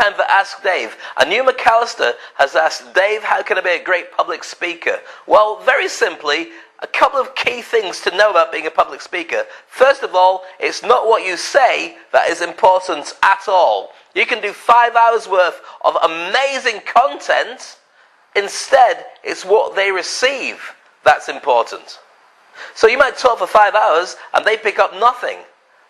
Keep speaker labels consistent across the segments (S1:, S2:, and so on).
S1: time for Ask Dave. And New McAllister has asked, Dave, how can I be a great public speaker? Well, very simply, a couple of key things to know about being a public speaker. First of all, it's not what you say that is important at all. You can do 5 hours worth of amazing content. Instead, it's what they receive that's important. So you might talk for 5 hours and they pick up nothing.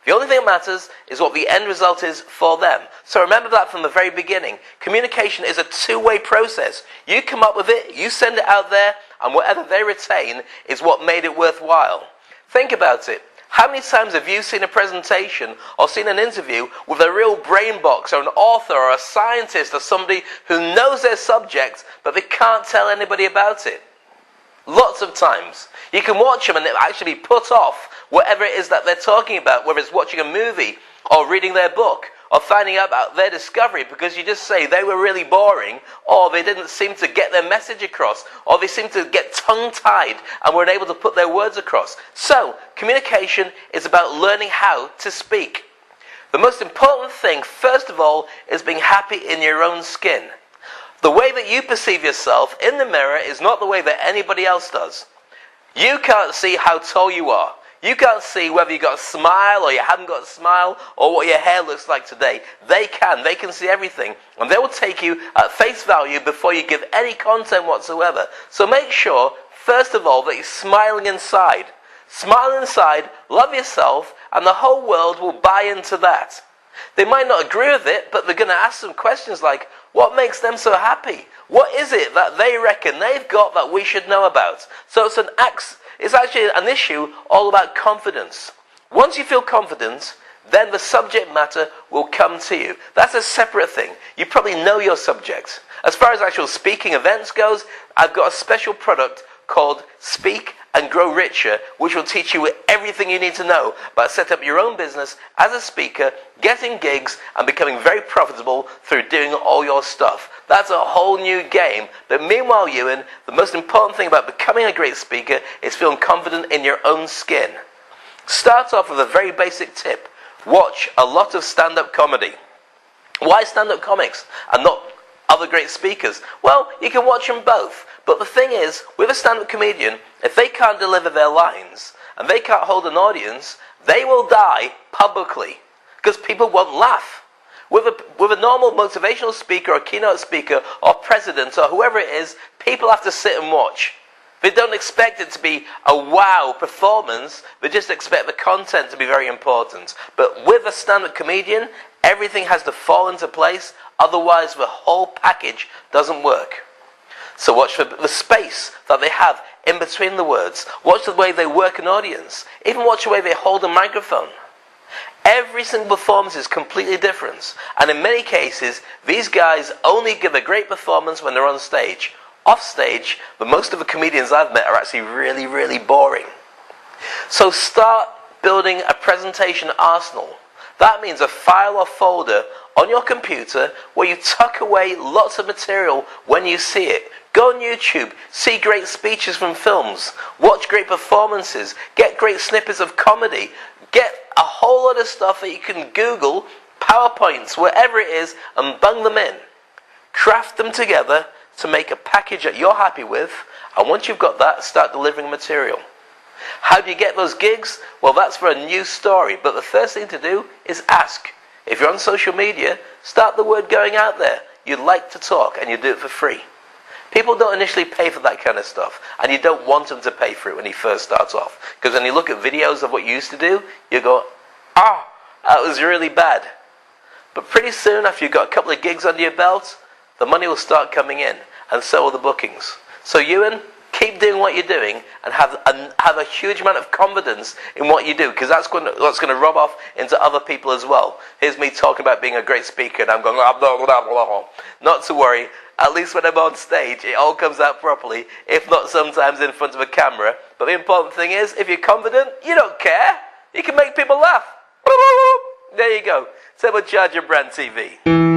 S1: The only thing that matters is what the end result is for them. So remember that from the very beginning. Communication is a two-way process. You come up with it, you send it out there, and whatever they retain is what made it worthwhile. Think about it. How many times have you seen a presentation or seen an interview with a real brain box or an author or a scientist or somebody who knows their subject, but they can't tell anybody about it? Lots of times. You can watch them and they'll actually put off whatever it is that they're talking about, whether it's watching a movie or reading their book or finding out about their discovery, because you just say they were really boring, or they didn't seem to get their message across, or they seem to get tongue-tied and weren't able to put their words across. So, communication is about learning how to speak. The most important thing, first of all, is being happy in your own skin. The way that you perceive yourself in the mirror is not the way that anybody else does. You can't see how tall you are. You can't see whether you got a smile or you haven't got a smile or what your hair looks like today. They can. They can see everything. And they will take you at face value before you give any content whatsoever. So make sure, first of all, that you're smiling inside. Smile inside, love yourself, and the whole world will buy into that. They might not agree with it, but they're going to ask some questions like, what makes them so happy? What is it that they reckon they've got that we should know about? So it's actually an issue all about confidence. Once you feel confident, then the subject matter will come to you. That's a separate thing. You probably know your subject. As far as actual speaking events goes, I've got a special product called Speak and Grow Richer, which will teach you everything you need to know about setting up your own business as a speaker, getting gigs, and becoming very profitable through doing all your stuff. That's a whole new game. But meanwhile, Ewan, the most important thing about becoming a great speaker is feeling confident in your own skin. Start off with a very basic tip. Watch a lot of stand-up comedy. Why stand-up comics and not other great speakers? Well, you can watch them both. But the thing is, with a stand-up comedian, if they can't deliver their lines and they can't hold an audience, they will die publicly because people won't laugh. With a normal motivational speaker or keynote speaker or president or whoever it is, people have to sit and watch. They don't expect it to be a wow performance, they just expect the content to be very important. But with a stand-up comedian, everything has to fall into place, otherwise the whole package doesn't work. So watch for the space that they have in between the words. Watch the way they work an audience. Even watch the way they hold a microphone. Every single performance is completely different. And in many cases, these guys only give a great performance when they're on stage. Off stage, the most of the comedians I've met are actually really, really boring. So start building a presentation arsenal. That means a file or folder on your computer where you tuck away lots of material when you see it. Go on YouTube, see great speeches from films, watch great performances, get great snippets of comedy, get a whole lot of stuff that you can Google, PowerPoints, whatever it is, and bung them in. Craft them together to make a package that you're happy with, and once you've got that, start delivering material. How do you get those gigs? Well, that's for a new story, but the first thing to do is ask. If you're on social media, start the word going out there. You'd like to talk, and you do it for free. People don't initially pay for that kind of stuff, and you don't want them to pay for it when you first start off. Because when you look at videos of what you used to do, you go, that was really bad. But pretty soon, after you've got a couple of gigs under your belt, the money will start coming in, and so will the bookings. So Ewan, keep doing what you're doing, and have a huge amount of confidence in what you do, because that's what's going to rub off into other people as well. Here's me talking about being a great speaker, and I'm going, blah, blah, blah, blah. Not to worry. At least when I'm on stage, it all comes out properly, if not sometimes in front of a camera. But the important thing is, if you're confident, you don't care. You can make people laugh. There you go. Turbocharge your brand TV.